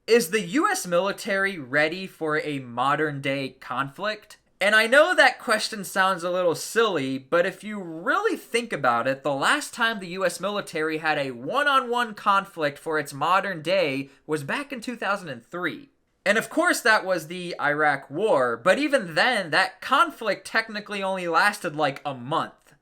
Is the US military ready for a modern day conflict? And I know that question sounds a little silly, but if you really think about it, the last time the US military had a one-on-one conflict for its modern day was back in 2003. And of course that was the Iraq War, but even then, that conflict technically only lasted like a month.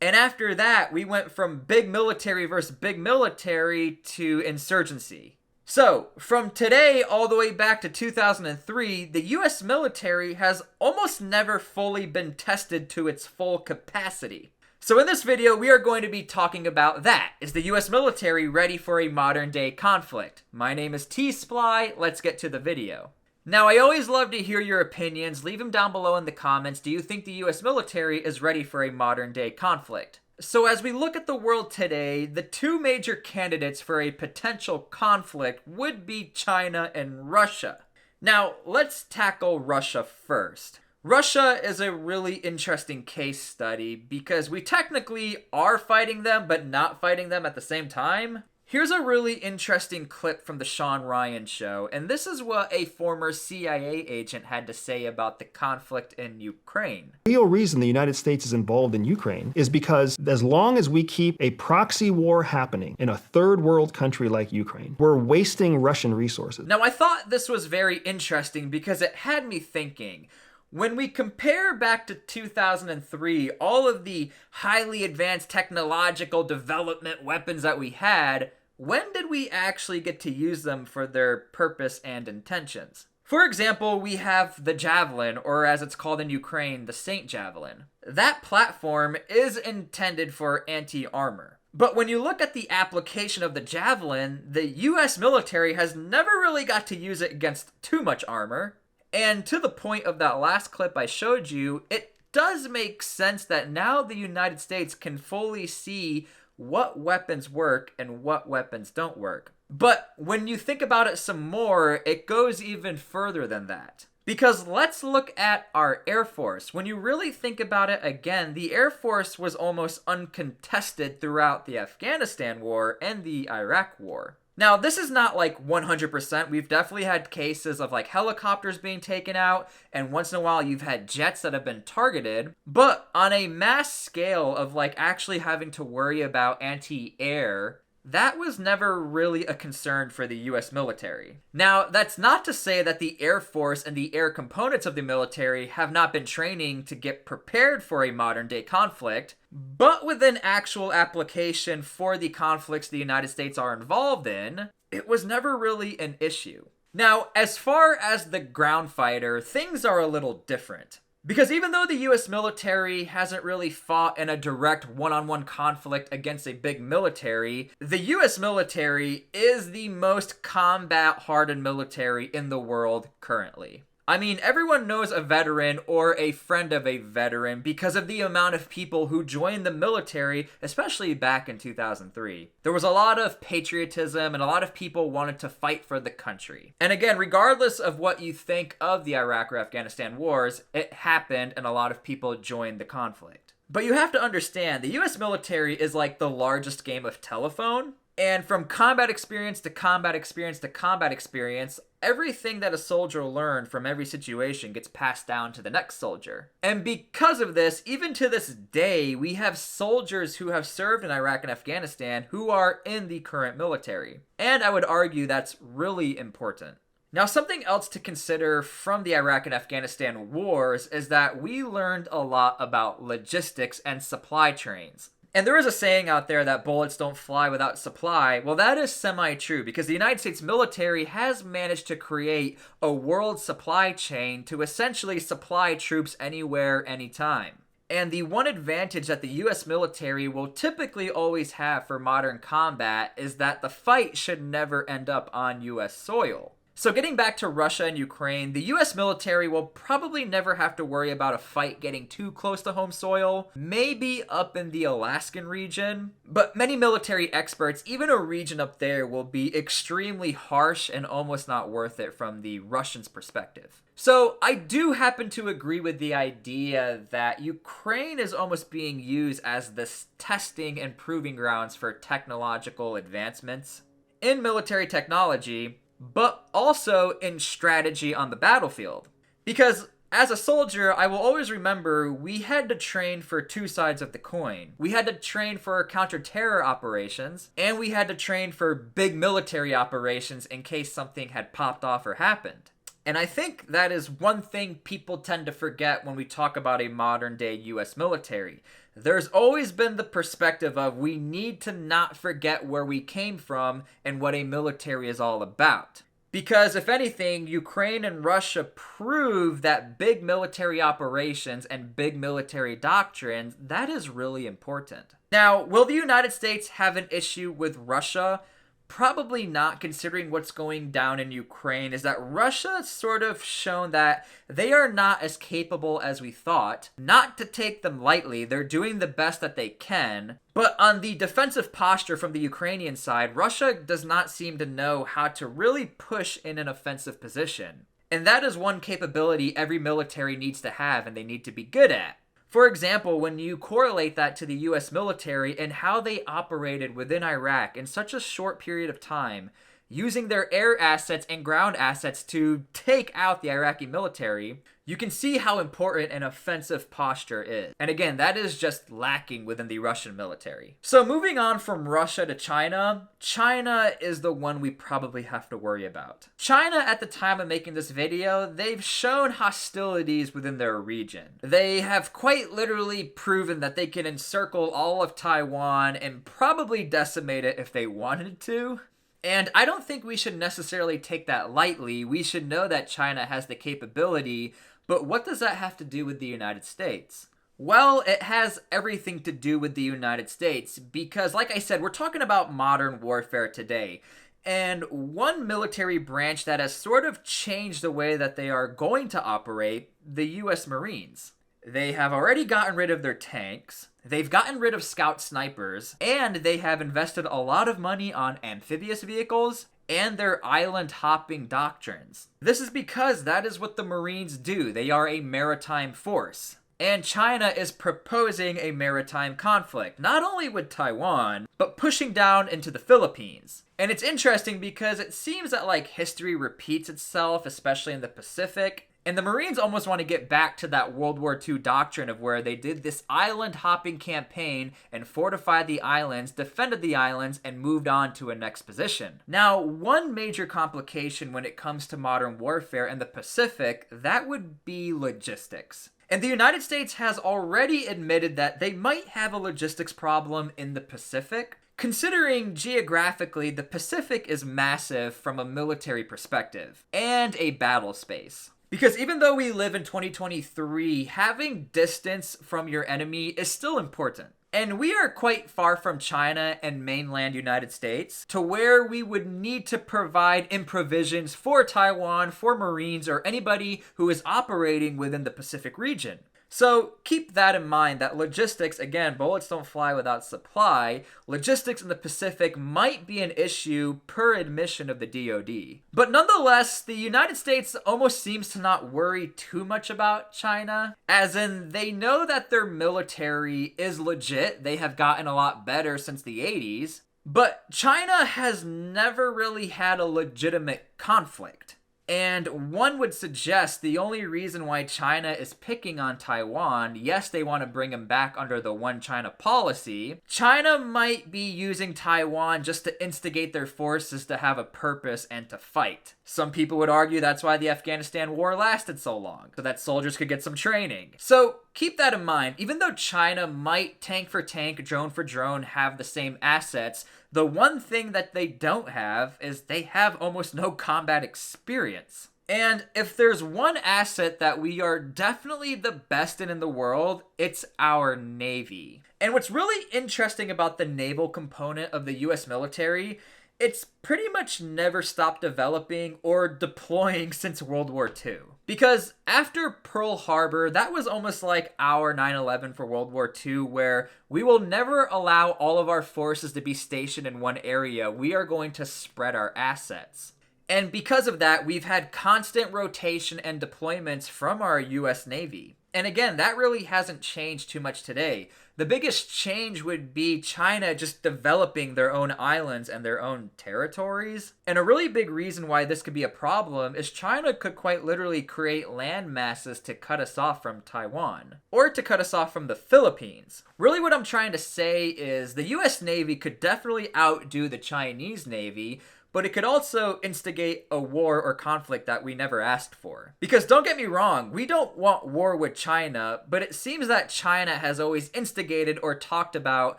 And after that, we went from big military versus big military to insurgency. So, from today all the way back to 2003, the US military has almost never fully been tested to its full capacity. So in this video, we are going to be talking about that. Is the US military ready for a modern day conflict? My name is T-SPLY, let's get to the video. Now, I always love to hear your opinions. Leave them down below in the comments. Do you think the US military is ready for a modern day conflict? So as we look at the world today, the two major candidates for a potential conflict would be China and Russia. Now, let's tackle Russia first. Russia is a really interesting case study because we technically are fighting them, but not fighting them at the same time. Here's a really interesting clip from the Sean Ryan show, and this is what a former CIA agent had to say about the conflict in Ukraine. The real reason the United States is involved in Ukraine is because as long as we keep a proxy war happening in a third world country like Ukraine, we're wasting Russian resources. Now, I thought this was very interesting because it had me thinking. When we compare back to 2003, all of the highly advanced technological development weapons that we had, when did we actually get to use them for their purpose and intentions? For example, we have the Javelin, or as it's called in Ukraine, the Saint Javelin. That platform is intended for anti-armor. But when you look at the application of the Javelin, the US military has never really got to use it against too much armor. And to the point of that last clip I showed you, it does make sense that now the United States can fully see what weapons work and what weapons don't work. But when you think about it some more, it goes even further than that. Because let's look at our Air Force. When you really think about it again, the Air Force was almost uncontested throughout the Afghanistan war and the Iraq war. Now, this is not like 100%. We've definitely had cases of like helicopters being taken out, and once in a while you've had jets that have been targeted. But on a mass scale of like actually having to worry about anti-air, that was never really a concern for the US military. Now, that's not to say that the Air Force and the air components of the military have not been training to get prepared for a modern day conflict, but with an actual application for the conflicts the United States are involved in, it was never really an issue. Now, as far as the ground fighter, things are a little different. Because even though the US military hasn't really fought in a direct one-on-one conflict against a big military, the US military is the most combat-hardened military in the world currently. I mean, everyone knows a veteran or a friend of a veteran because of the amount of people who joined the military, especially back in 2003. There was a lot of patriotism and a lot of people wanted to fight for the country. And again, regardless of what you think of the Iraq or Afghanistan wars, it happened and a lot of people joined the conflict. But you have to understand, the US military is like the largest game of telephone. And from combat experience to combat experience to combat experience, everything that a soldier learned from every situation gets passed down to the next soldier. And because of this, even to this day, we have soldiers who have served in Iraq and Afghanistan who are in the current military. And I would argue that's really important. Now, something else to consider from the Iraq and Afghanistan wars is that we learned a lot about logistics and supply chains. And there is a saying out there that bullets don't fly without supply. Well, that is semi-true because the United States military has managed to create a world supply chain to essentially supply troops anywhere, anytime. And the one advantage that the US military will typically always have for modern combat is that the fight should never end up on US soil. So getting back to Russia and Ukraine, the US military will probably never have to worry about a fight getting too close to home soil, maybe up in the Alaskan region. But many military experts, even a region up there, will be extremely harsh and almost not worth it from the Russians' perspective. So I do happen to agree with the idea that Ukraine is almost being used as this testing and proving grounds for technological advancements in military technology. but also in strategy on the battlefield. Because as a soldier, I will always remember we had to train for two sides of the coin. We had to train for counter-terror operations, and we had to train for big military operations in case something had popped off or happened. And I think that is one thing people tend to forget when we talk about a modern-day US military. There's always been the perspective of we need to not forget where we came from and what a military is all about. Because if anything, Ukraine and Russia prove that big military operations and big military doctrines, that is really important. Now, will the United States have an issue with Russia? Probably not, considering what's going down in Ukraine, is that Russia's sort of shown that they are not as capable as we thought. Not to take them lightly, they're doing the best that they can. But on the defensive posture from the Ukrainian side, Russia does not seem to know how to really push in an offensive position. And that is one capability every military needs to have and they need to be good at. For example, when you correlate that to the US military and how they operated within Iraq in such a short period of time, using their air assets and ground assets to take out the Iraqi military, you can see how important an offensive posture is. And again, that is just lacking within the Russian military. So moving on from Russia to China, China is the one we probably have to worry about. China, at the time of making this video, they've shown hostilities within their region. They have quite literally proven that they can encircle all of Taiwan and probably decimate it if they wanted to. And I don't think we should necessarily take that lightly. We should know that China has the capability, but what does that have to do with the United States? Well, it has everything to do with the United States because, like I said, we're talking about modern warfare today. And one military branch that has sort of changed the way that they are going to operate, the US Marines. They have already gotten rid of their tanks, they've gotten rid of scout snipers, and they have invested a lot of money on amphibious vehicles and their island hopping doctrines. This is because that is what the Marines do. They are a maritime force. And China is proposing a maritime conflict, not only with Taiwan, but pushing down into the Philippines. And it's interesting because it seems that history repeats itself, especially in the Pacific. And the Marines almost want to get back to that World War II doctrine of where they did this island hopping campaign and fortified the islands, defended the islands, and moved on to a next position. Now, one major complication when it comes to modern warfare in the Pacific, that would be logistics. And the United States has already admitted that they might have a logistics problem in the Pacific. Considering geographically, the Pacific is massive from a military perspective and a battle space. Because even though we live in 2023, having distance from your enemy is still important. And we are quite far from China and mainland United States to where we would need to provide provisions for Taiwan, for Marines, or anybody who is operating within the Pacific region. So keep that in mind, that logistics, again, bullets don't fly without supply. Logistics in the Pacific might be an issue per admission of the DoD. But nonetheless, the United States almost seems to not worry too much about China, as in they know that their military is legit. They have gotten a lot better since the 80s. But China has never really had a legitimate conflict. And one would suggest the only reason why China is picking on Taiwan, yes, they want to bring him back under the one China policy. China might be using Taiwan just to instigate their forces to have a purpose and to fight. Some people would argue that's why the Afghanistan war lasted so long, so that soldiers could get some training. So keep that in mind. Even though China might tank for tank, drone for drone have the same assets, the one thing that they don't have is they have almost no combat experience. And if there's one asset that we are definitely the best in the world, it's our Navy. And what's really interesting about the naval component of the US military, it's pretty much never stopped developing or deploying since World War II. Because after Pearl Harbor, that was almost like our 9/11 for World War II, where we will never allow all of our forces to be stationed in one area. We are going to spread our assets. And because of that, we've had constant rotation and deployments from our US Navy. And again, that really hasn't changed too much today. The biggest change would be China just developing their own islands and their own territories. And a really big reason why this could be a problem is China could quite literally create land masses to cut us off from Taiwan, or to cut us off from the Philippines. Really what I'm trying to say is the US Navy could definitely outdo the Chinese Navy, but it could also instigate a war or conflict that we never asked for. Because don't get me wrong, we don't want war with China, but it seems that China has always instigated or talked about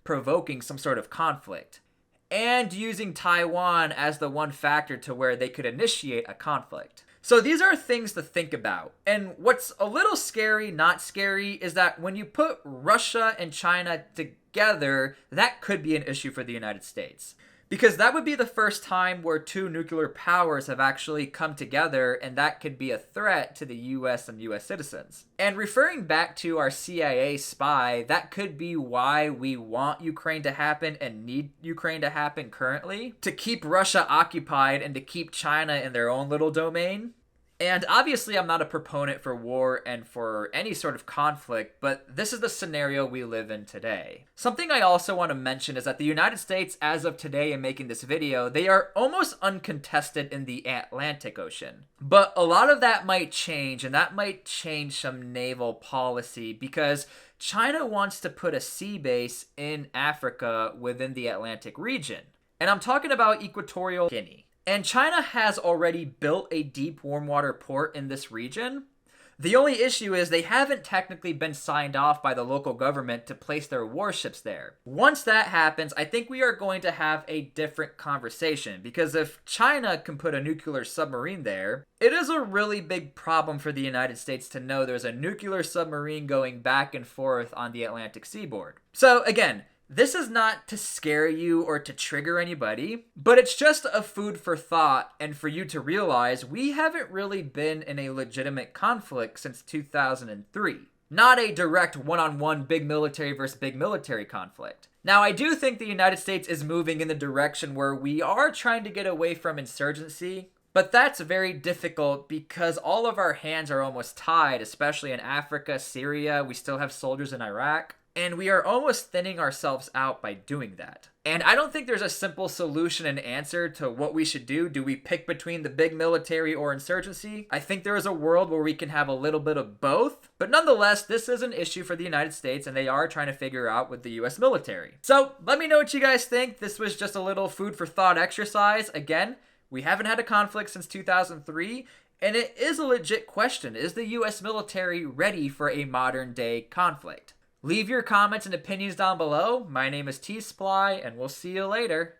provoking some sort of conflict, and using Taiwan as the one factor to where they could initiate a conflict. So these are things to think about. And what's a little scary, not scary, is that when you put Russia and China together, that could be an issue for the United States. Because that would be the first time where two nuclear powers have actually come together, and that could be a threat to the US and US citizens. And referring back to our CIA spy, that could be why we want Ukraine to happen and need Ukraine to happen currently, to keep Russia occupied and to keep China in their own little domain. And obviously I'm not a proponent for war and for any sort of conflict, but this is the scenario we live in today. Something I also want to mention is that the United States, as of today in making this video, they are almost uncontested in the Atlantic Ocean. But a lot of that might change, and that might change some naval policy, because China wants to put a sea base in Africa within the Atlantic region. And I'm talking about Equatorial Guinea. And China has already built a deep warm water port in this region. The only issue is they haven't technically been signed off by the local government to place their warships there. Once that happens, I think we are going to have a different conversation, because if China can put a nuclear submarine there, it is a really big problem for the United States to know there's a nuclear submarine going back and forth on the Atlantic seaboard. So again, this is not to scare you or to trigger anybody, but it's just a food for thought and for you to realize we haven't really been in a legitimate conflict since 2003. Not a direct one-on-one big military versus big military conflict. Now, I do think the United States is moving in the direction where we are trying to get away from insurgency, but that's very difficult because all of our hands are almost tied, especially in Africa, Syria. We still have soldiers in Iraq. And we are almost thinning ourselves out by doing that. And I don't think there's a simple solution and answer to what we should do. Do we pick between the big military or insurgency? I think there is a world where we can have a little bit of both. But nonetheless, this is an issue for the United States, and they are trying to figure out with the US military. So let me know what you guys think. This was just a little food for thought exercise. Again, we haven't had a conflict since 2003. And it is a legit question. Is the US military ready for a modern day conflict? Leave your comments and opinions down below. My name is T-SPLY, and we'll see you later.